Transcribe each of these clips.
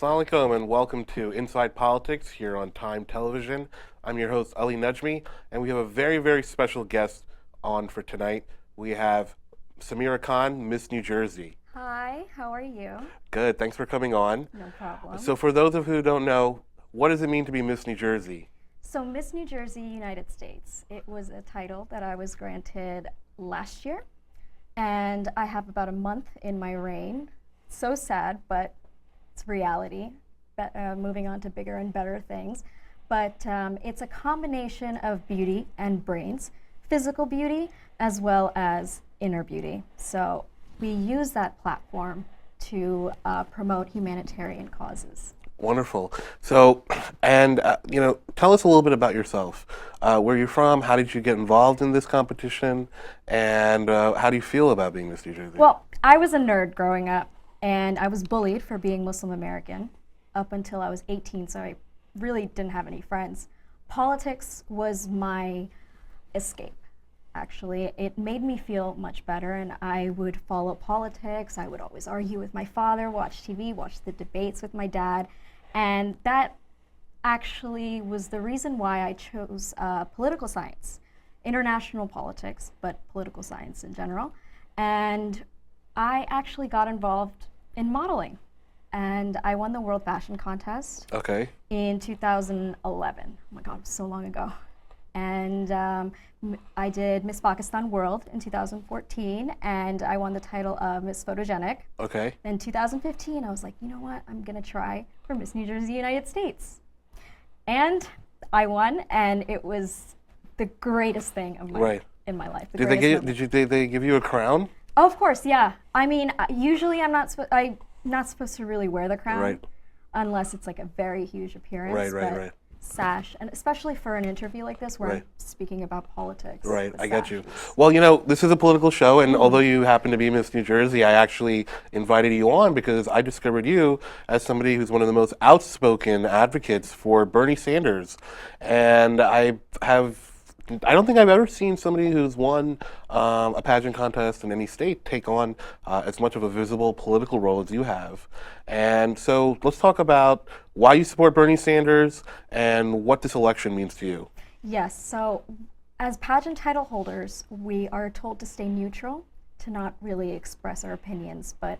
Assalamu alaikum and welcome to Inside Politics here on Time Television. I'm your host, Ali Najmi, and we have a very, very special guest on for tonight. We have Sameera Khan, Miss New Jersey. Hi, how are you? Good, thanks for coming on. No problem. So for those of you who don't know, what does it mean to be Miss New Jersey? So Miss New Jersey, United States. It was a title that I was granted last year, and I have about a month in my reign. So sad, but it's reality. Moving on to bigger and better things. But it's a combination of beauty and brains, physical beauty as well as inner beauty. So we use that platform to promote humanitarian causes. Wonderful. So, and tell us a little bit about yourself. Where you're from, how did you get involved in this competition, and how do you feel about being Miss New Jersey? Well, I was a nerd growing up, and I was bullied for being Muslim American up until I was 18, so I really didn't have any friends. Politics was my escape, actually. It made me feel much better, and I would follow politics. I would always argue with my father, watch TV, watch the debates with my dad, and that actually was the reason why I chose political science, international politics, but political science in general. And I actually got involved in modeling, and I won the World Fashion Contest in 2011. Oh my God, it was so long ago. And I did Miss Pakistan World in 2014, and I won the title of Miss Photogenic. In 2015, I was like, you know what, I'm gonna try for Miss New Jersey, United States. And I won, and it was the greatest thing of in my life. Did they give you a crown? Oh, of course, yeah. I mean, usually I'm not supposed to really wear the crown, unless it's like a very huge appearance. Right. Sash, and especially for an interview like this where I'm speaking about politics. Right, I get you. Well, this is a political show, and although you happen to be Miss New Jersey, I actually invited you on because I discovered you as somebody who's one of the most outspoken advocates for Bernie Sanders. And I don't think I've ever seen somebody who's won a pageant contest in any state take on as much of a visible political role as you have. And so let's talk about why you support Bernie Sanders and what this election means to you. Yes, so as pageant title holders, we are told to stay neutral, to not really express our opinions, but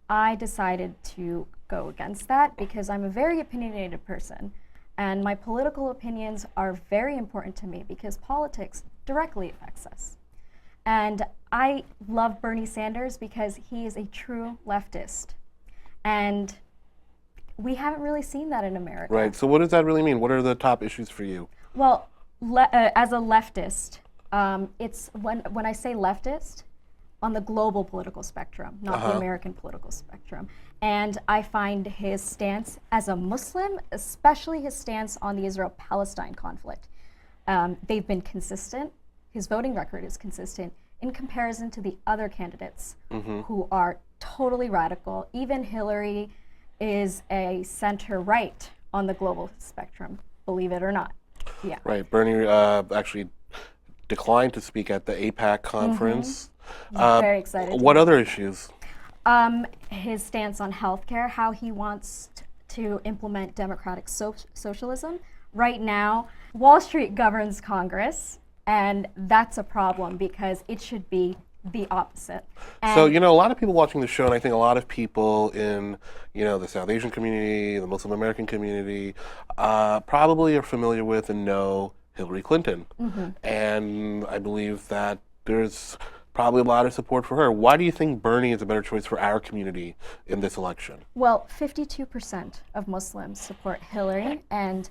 I decided to go against that because I'm a very opinionated person. And my political opinions are very important to me because politics directly affects us. And I love Bernie Sanders because he is a true leftist. And we haven't really seen that in America. Right, so what does that really mean? What are the top issues for you? Well, as a leftist, it's when I say leftist, on the global political spectrum, not the American political spectrum. And I find his stance as a Muslim, especially his stance on the Israel-Palestine conflict, they've been consistent. His voting record is consistent in comparison to the other candidates who are totally radical. Even Hillary is a center-right on the global spectrum, believe it or not. Yeah. Right, Bernie actually declined to speak at the APAC conference. Very excited. What other issues? His stance on healthcare, how he wants to implement democratic socialism. Right now, Wall Street governs Congress, and that's a problem because it should be the opposite. And so, a lot of people watching the show, and I think a lot of people in, the South Asian community, the Muslim American community, probably are familiar with and know Hillary Clinton. And I believe that there's probably a lot of support for her. Why do you think Bernie is a better choice for our community in this election? Well, 52% of Muslims support Hillary and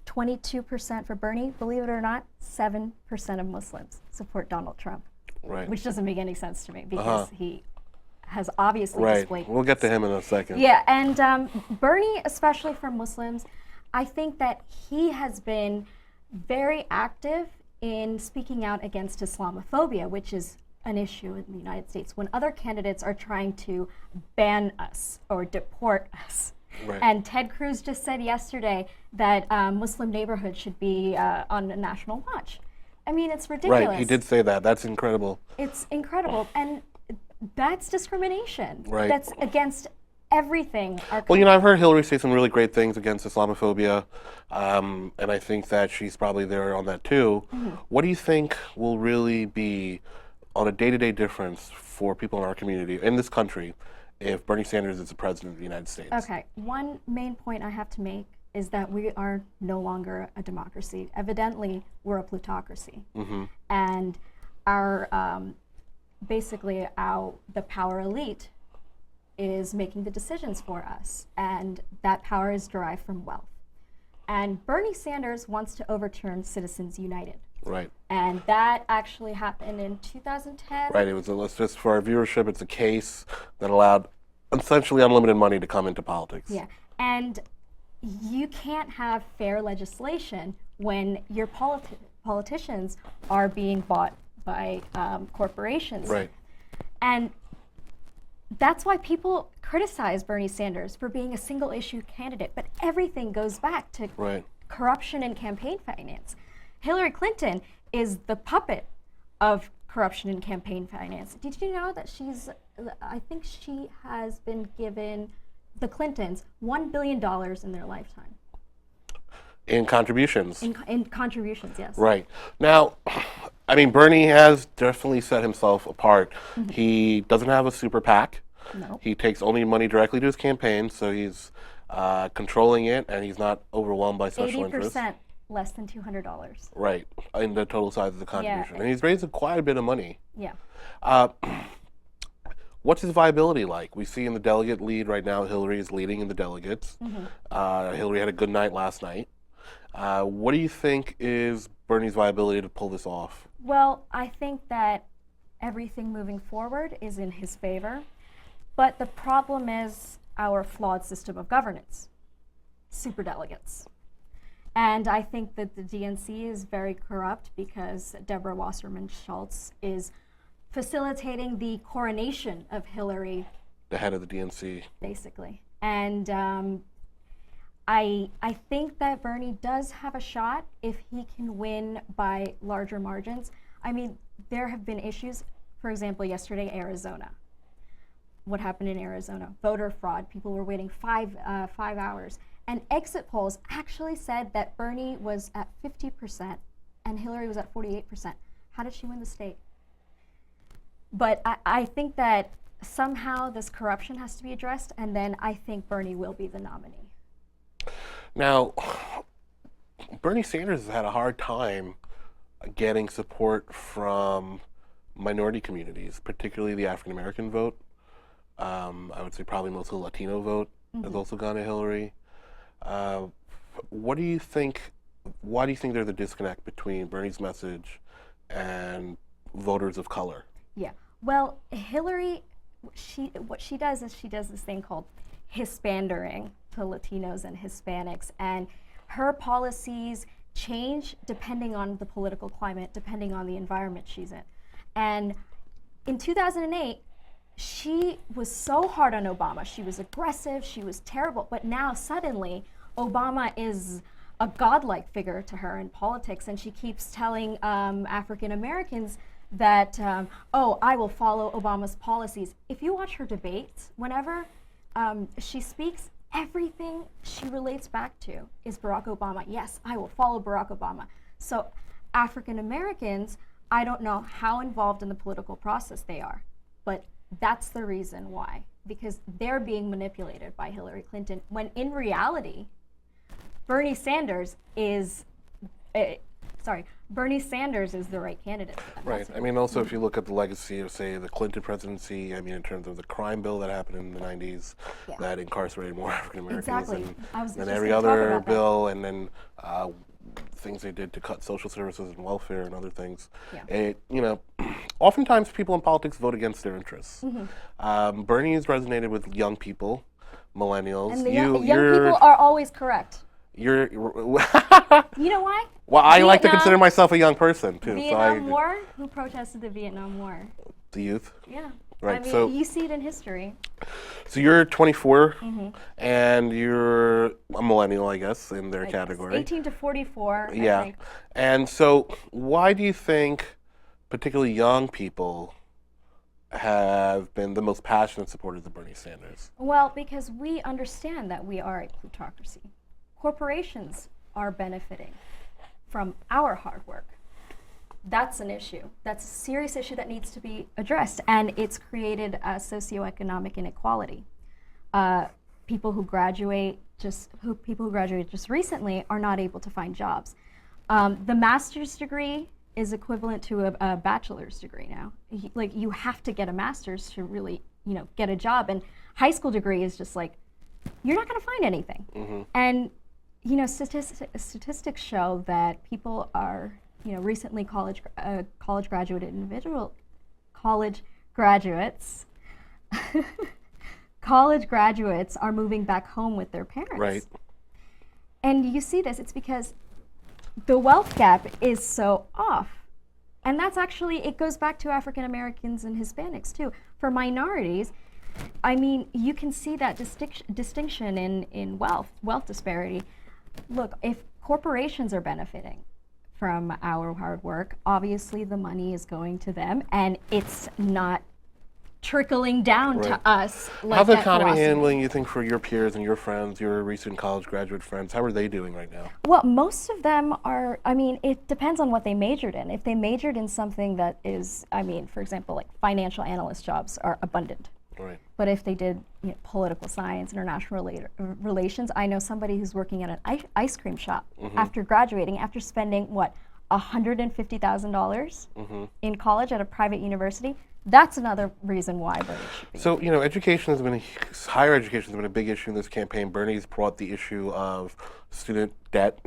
22% for Bernie. Believe it or not, 7% of Muslims support Donald Trump. Right. Which doesn't make any sense to me because he has obviously displayed. We'll get to him in a second. Yeah, and Bernie, especially for Muslims, I think that he has been very active in speaking out against Islamophobia, which is an issue in the United States when other candidates are trying to ban us or deport us. And Ted Cruz just said yesterday that Muslim neighborhoods should be on a national watch. I mean, it's ridiculous. Right, he did say that. That's incredible. It's incredible. And that's discrimination. Right. That's against everything are. Well, I've heard Hillary say some really great things against Islamophobia, and I think that she's probably there on that too. What do you think will really be on a day-to-day difference for people in our community, in this country, if Bernie Sanders is the president of the United States? Okay, one main point I have to make is that we are no longer a democracy. Evidently, we're a plutocracy. And our, basically, the power elite is making the decisions for us, and that power is derived from wealth. And Bernie Sanders wants to overturn Citizens United. Right. And that actually happened in 2010. Right. It was just for our viewership. It's a case that allowed essentially unlimited money to come into politics. Yeah, and you can't have fair legislation when your politicians are being bought by corporations. Right. And that's why people criticize Bernie Sanders for being a single issue candidate, but everything goes back to corruption and campaign finance. Hillary Clinton is the puppet of corruption and campaign finance. Did you know that I think she has been given, the Clintons, $1 billion in their lifetime. In contributions. In contributions, yes. Right. Now, Bernie has definitely set himself apart. He doesn't have a super PAC. No. He takes only money directly to his campaign, so he's controlling it, and he's not overwhelmed by special interests. 80% less than $200. Right, in the total size of the contribution. Yeah. And he's raised quite a bit of money. Yeah. What's his viability like? We see in the delegate lead right now, Hillary is leading in the delegates. Hillary had a good night last night. What do you think is Bernie's viability to pull this off? Well, I think that everything moving forward is in his favor, but the problem is our flawed system of governance, superdelegates. And I think that the DNC is very corrupt because Deborah Wasserman Schultz is facilitating the coronation of Hillary. The head of the DNC. Basically. And I think that Bernie does have a shot if he can win by larger margins. There have been issues, for example, yesterday, Arizona. What happened in Arizona? Voter fraud. People were waiting 5 hours. And exit polls actually said that Bernie was at 50% and Hillary was at 48%. How did she win the state? But I think that somehow this corruption has to be addressed, and then I think Bernie will be the nominee. Now, Bernie Sanders has had a hard time getting support from minority communities, particularly the African American vote. I would say probably most of the Latino vote has also gone to Hillary. What do you think? Why do you think there's a disconnect between Bernie's message and voters of color? Yeah. Well, Hillary, what she does is she does this thing called Hispandering to Latinos and Hispanics, and her policies change depending on the political climate, depending on the environment she's in. And in 2008, she was so hard on Obama. She was aggressive, she was terrible, but now suddenly Obama is a godlike figure to her in politics, and she keeps telling African Americans that, I will follow Obama's policies. If you watch her debates, whenever she speaks, everything she relates back to is Barack Obama. Yes, I will follow Barack Obama. So African Americans, I don't know how involved in the political process they are, but that's the reason why, because they're being manipulated by Hillary Clinton, when in reality, Bernie Sanders is the right candidate. Right. Also, if you look at the legacy of, say, the Clinton presidency, in terms of the crime bill that happened in the 90s, that incarcerated more African Americans than every other bill, and then things they did to cut social services and welfare and other things. Oftentimes people in politics vote against their interests. Bernie has resonated with young people, millennials. And the young people are always correct. You know why? Well, I like to consider myself a young person too. Vietnam War? Who protested the Vietnam War? The youth. Yeah. Right. You see it in history. So you're 24, and you're a millennial, I guess, in their category. 18 to 44. Yeah. I think. And so, why do you think, particularly young people, have been the most passionate supporters of Bernie Sanders? Well, because we understand that we are a plutocracy. Corporations are benefiting from our hard work. That's an issue. That's a serious issue that needs to be addressed, and it's created a socioeconomic inequality. People who graduate just recently are not able to find jobs. The master's degree is equivalent to a bachelor's degree now. Like, you have to get a master's to really, get a job. And high school degree is just like, you're not going to find anything. Mm-hmm. And statistics show that people are, recently college graduates college graduates are moving back home with their parents. Right. And you see this, it's because the wealth gap is so off. And that's actually, it goes back to African Americans and Hispanics too. For minorities, you can see that distinction in wealth disparity. Look, if corporations are benefiting from our hard work, obviously the money is going to them, and it's not trickling down to us. Like how's the that economy philosophy. handling, you think, for your peers and your friends, your recent college graduate friends? How are they doing right now? Well, most of them are, it depends on what they majored in. If they majored in something that is, for example, like financial analyst jobs are abundant. Right. But if they did political science, international relations, I know somebody who's working at an ice cream shop after graduating, after spending, $150,000 in college at a private university. That's another reason why Bernie should be. So, higher education has been a big issue in this campaign. Bernie's brought the issue of student debt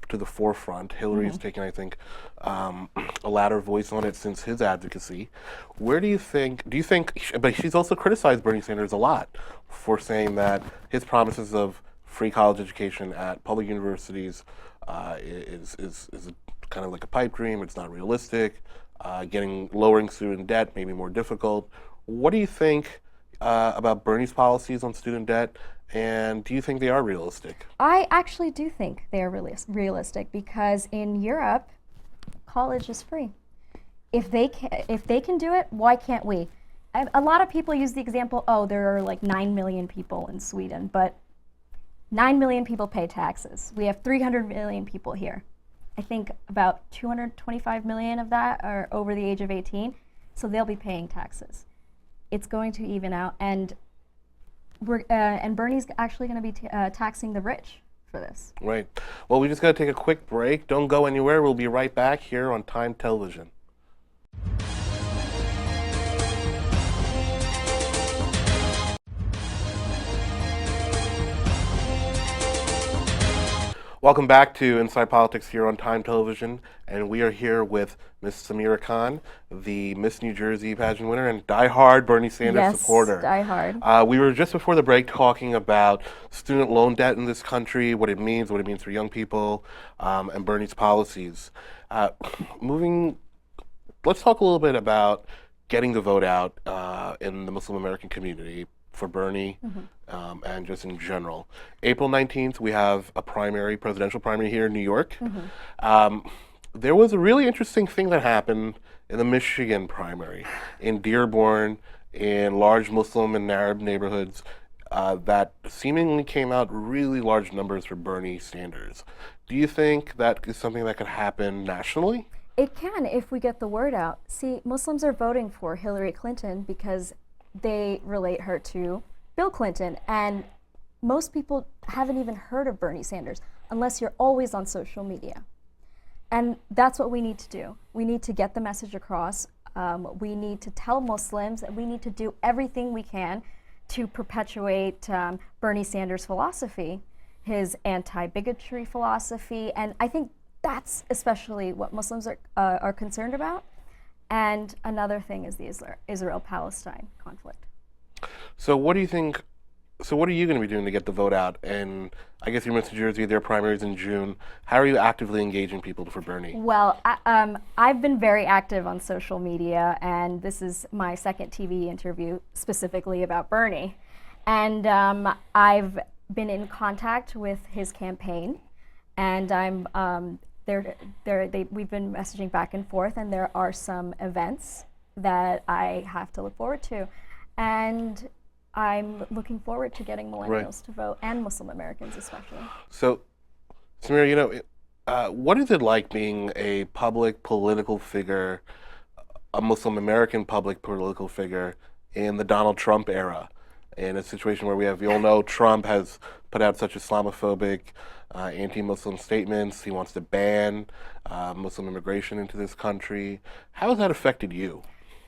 to the forefront. Hillary's taken, I think, a louder voice on it since his advocacy. Do you think, but she's also criticized Bernie Sanders a lot for saying that his promises of free college education at public universities is kind of like a pipe dream. It's not realistic. Lowering student debt may be more difficult. What do you think about Bernie's policies on student debt, and do you think they are realistic? I actually do think they are realistic, because in Europe, college is free. If they can do it, why can't we? A lot of people use the example, there are like 9 million people in Sweden, but 9 million people pay taxes. We have 300 million people here. I think about 225 million of that are over the age of 18, so they'll be paying taxes. It's going to even out, and Bernie's actually going to be taxing the rich for this. Right. Well, we just got to take a quick break. Don't go anywhere. We'll be right back here on Time Television. Welcome back to Inside Politics here on Time Television, and we are here with Miss Sameera Khan, the Miss New Jersey pageant winner and diehard Bernie Sanders supporter. Yes, diehard. We were just before the break talking about student loan debt in this country, what it means for young people, and Bernie's policies. Let's talk a little bit about getting the vote out in the Muslim American community for Bernie, and just in general. April 19th, we have a presidential primary here in New York. There was a really interesting thing that happened in the Michigan primary, in Dearborn, in large Muslim and Arab neighborhoods, that seemingly came out really large numbers for Bernie Sanders. Do you think that is something that could happen nationally? It can, if we get the word out. See, Muslims are voting for Hillary Clinton because they relate her to Bill Clinton, and most people haven't even heard of Bernie Sanders unless you're always on social media. And that's what we need to do. We need to get the message across. We need to tell Muslims that we need to do everything we can to perpetuate Bernie Sanders' philosophy, his anti-bigotry philosophy, and I think that's especially what Muslims are concerned about. And another thing is the Israel-Palestine conflict. So what do you think? So what are you going to be doing to get the vote out? And I guess you're in New Jersey, their primaries in June. How are you actively engaging people for Bernie? Well, I've been very active on social media, and this is my second TV interview specifically about Bernie. And I've been in contact with his campaign, and we've been messaging back and forth, and there are some events that I have to look forward to. And I'm looking forward to getting millennials to vote, and Muslim Americans especially. So, Sameera, what is it like being a public political figure, a Muslim American public political figure in the Donald Trump era? In a situation where we all know Trump has put out such Islamophobic, anti-Muslim statements. He wants to ban Muslim immigration into this country. How has that affected you?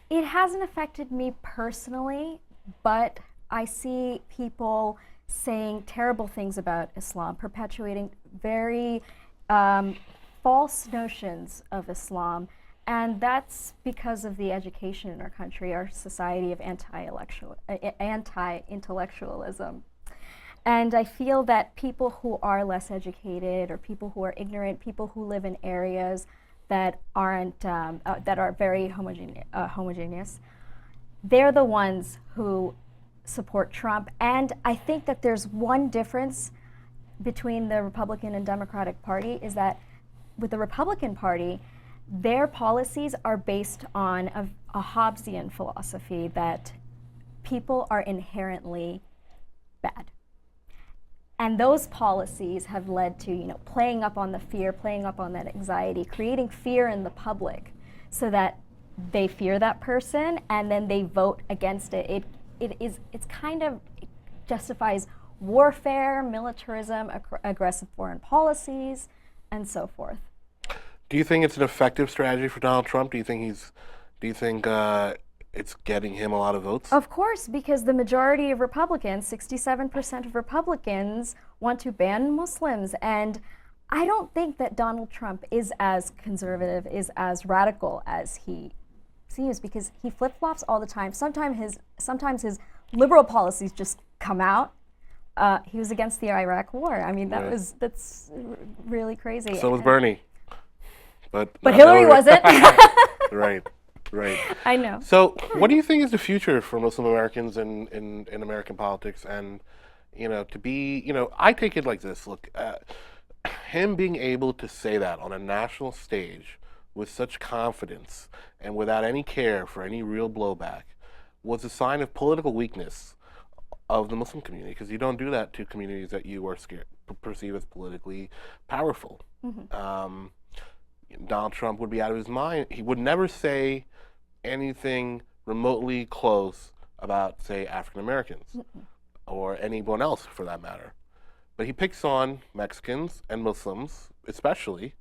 It hasn't affected me personally, but I see people saying terrible things about Islam, perpetuating very false notions of Islam, and that's because of the education in our country, our society of anti-intellectualism. And I feel that people who are less educated, or people who are ignorant, people who live in areas that aren't that are very homogeneous, they're the ones who support Trump. And I think that there's one difference between the Republican and Democratic Party, is that with the Republican Party, their policies are based on a Hobbesian philosophy that people are inherently bad. And those policies have led to, playing up on the fear, playing up on that anxiety, creating fear in the public so that they fear that person and then they vote against it. It justifies warfare, militarism, aggressive foreign policies, and so forth. Do you think it's an effective strategy for Donald Trump? Do you think it's getting him a lot of votes? Of course, because the majority of Republicans, 67% of Republicans, want to ban Muslims. And I don't think that Donald Trump is as conservative, is as radical as he seems, because he flip-flops all the time. Sometimes his liberal policies just come out. He was against the Iraq War. I mean, that's really crazy. So was Bernie. But Hillary wasn't. Right. I know. So, what do you think is the future for Muslim Americans in American politics? And, to be, I take it like this. Look, him being able to say that on a national stage with such confidence and without any care for any real blowback was a sign of political weakness of the Muslim community, because you don't do that to communities that you are perceive as politically powerful. Mm-hmm. Donald Trump would be out of his mind. He would never say anything remotely close about, say, African Americans or anyone else for that matter. But he picks on Mexicans and Muslims, especially,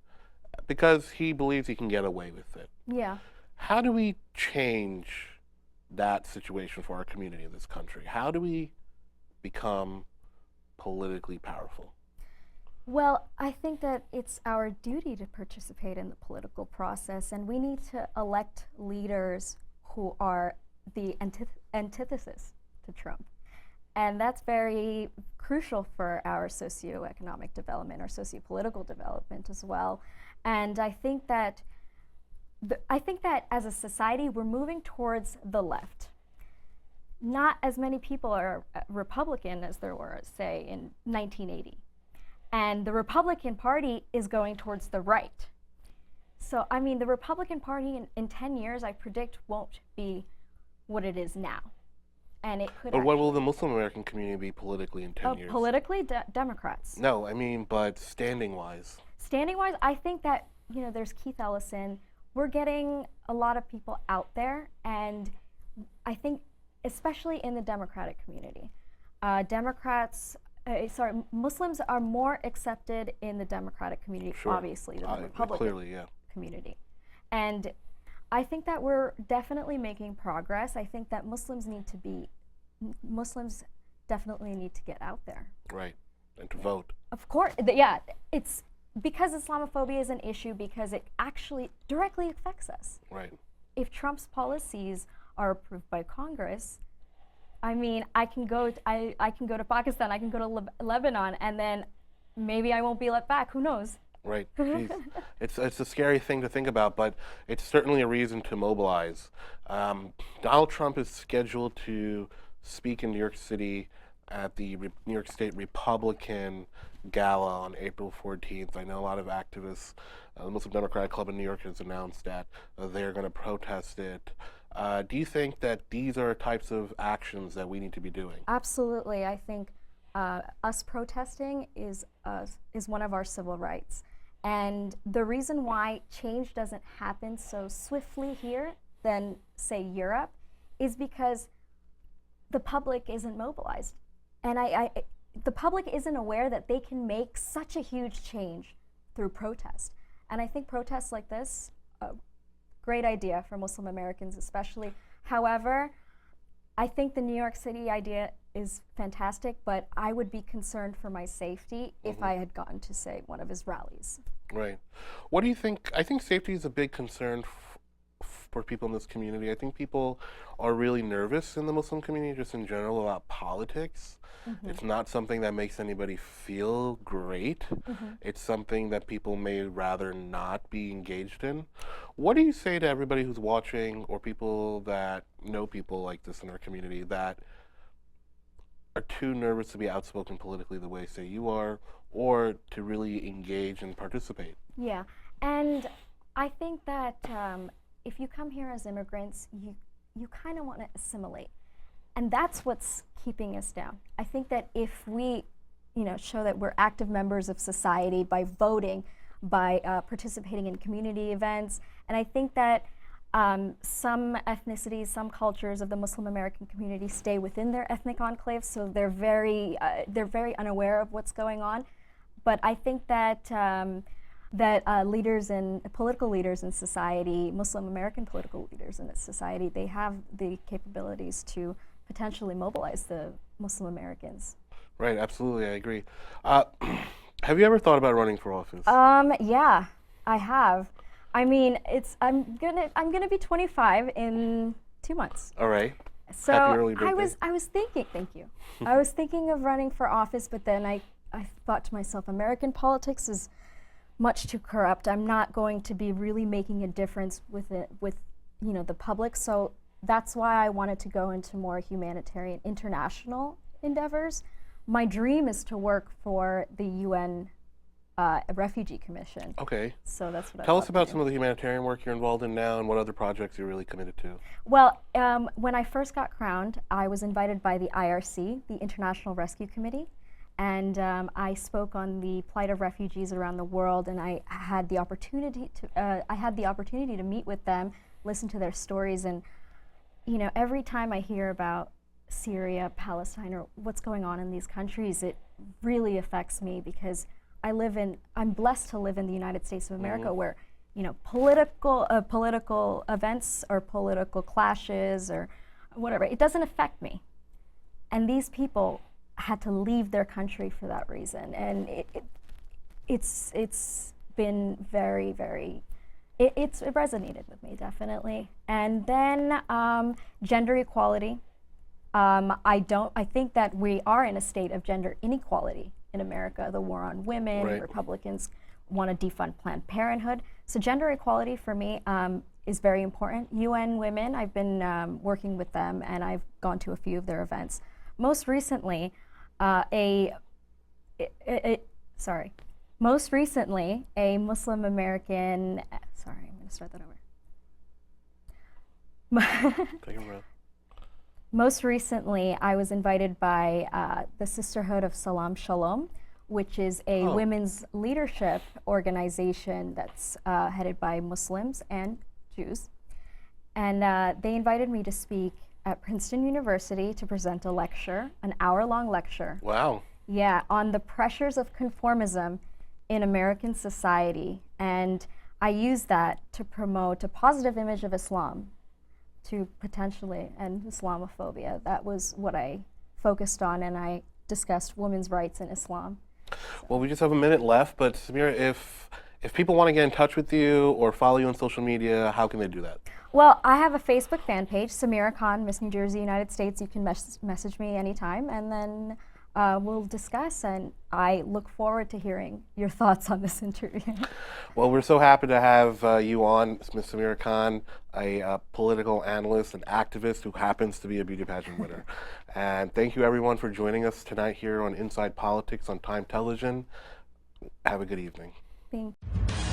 because he believes he can get away with it. Yeah. How do we change that situation for our community in this country? How do we become politically powerful? Well, I think that it's our duty to participate in the political process, and we need to elect leaders who are the antithesis to Trump. And that's very crucial for our socioeconomic development, our sociopolitical development as well. And I think that as a society, we're moving towards the left. Not as many people are Republican as there were, say, in 1980. And the Republican Party is going towards the right. So, I mean, the Republican Party in 10 years, I predict, won't be what it is now. And it could. But what will the Muslim American community be politically in 10 years? Politically, Democrats. No, I mean, but standing-wise. Standing-wise, I think that, there's Keith Ellison. We're getting a lot of people out there, and I think, especially in the Democratic community, Muslims are more accepted in the Democratic community, sure, obviously, than the Republican community. And I think that we're definitely making progress. I think that Muslims definitely need to get out there. Right, and to vote. Of course, it's because Islamophobia is an issue, because it actually directly affects us. Right. If Trump's policies are approved by Congress, I mean, I can go to Pakistan, I can go to Lebanon, and then maybe I won't be let back. Who knows? Right. It's a scary thing to think about, but it's certainly a reason to mobilize. Donald Trump is scheduled to speak in New York City at the New York State Republican Gala on April 14th. I know a lot of activists. The Muslim Democratic Club in New York has announced that they're going to protest it. Do you think that these are types of actions that we need to be doing? Absolutely. I think us protesting is one of our civil rights. And the reason why change doesn't happen so swiftly here than, say, Europe is because the public isn't mobilized. And the public isn't aware that they can make such a huge change through protest. And I think protests like this, great idea for Muslim Americans especially. However, I think the New York City idea is fantastic, but I would be concerned for my safety if I had gone to, say, one of his rallies. Right. What do you think? I think safety is a big concern for people in this community. I think people are really nervous in the Muslim community just in general about politics. It's not something that makes anybody feel great. It's something that people may rather not be engaged in. What do you say to everybody who's watching or people that know people like this in our community that are too nervous to be outspoken politically the way, say, you are, or to really engage and participate? Yeah, and I think that if you come here as immigrants, you kind of want to assimilate, and that's what's keeping us down. I think that if we, show that we're active members of society by voting, by participating in community events, and I think that some ethnicities, some cultures of the Muslim American community stay within their ethnic enclaves, so they're very unaware of what's going on. But I think that leaders and political leaders in society, Muslim American political leaders in society, they have the capabilities to potentially mobilize the Muslim Americans. Right, absolutely, I agree. Have you ever thought about running for office? Yeah, I have. I mean, I'm gonna be 25 in 2 months. All right. So Happy early birthday. I was thinking, thank you. I was thinking of running for office, but then I thought to myself, American politics is much too corrupt. I'm not going to be really making a difference with the public. So that's why I wanted to go into more humanitarian international endeavors. My dream is to work for the UN Refugee Commission. Okay. So that's what Tell I us about some of the humanitarian work you're involved in now and what other projects you're really committed to. Well, when I first got crowned, I was invited by the IRC, the International Rescue Committee, and I spoke on the plight of refugees around the world, and I had the opportunity to meet with them, listen to their stories, and every time I hear about Syria, Palestine, or what's going on in these countries, it really affects me because I'm blessed to live in the United States of America, where political events or political clashes or whatever, it doesn't affect me. And these people had to leave their country for that reason, and it's been very, very. It resonated with me, definitely. And then gender equality. I think that we are in a state of gender inequality in America. The war on women, Right. Republicans want to defund Planned Parenthood. So gender equality for me is very important. UN Women, I've been working with them, and I've gone to a few of their events. Most recently, a Muslim American. Sorry, I'm going to start that over. Take a breath. Most recently, I was invited by the Sisterhood of Salam Shalom, which is a women's leadership organization that's headed by Muslims and Jews. And they invited me to speak at Princeton University to present a lecture, an hour-long lecture. Wow. Yeah, on the pressures of conformism in American society. And I used that to promote a positive image of Islam to potentially end Islamophobia. That was what I focused on, and I discussed women's rights in Islam. Well, we just have a minute left, but Sameera, if people want to get in touch with you or follow you on social media, how can they do that? Well, I have a Facebook fan page, Sameera Khan, Miss New Jersey, United States. You can message me anytime, and then we'll discuss, and I look forward to hearing your thoughts on this interview. Well, we're so happy to have you on, Ms. Sameera Khan, a political analyst and activist who happens to be a beauty pageant winner. And thank you, everyone, for joining us tonight here on Inside Politics on Time Television. Have a good evening. Thank you.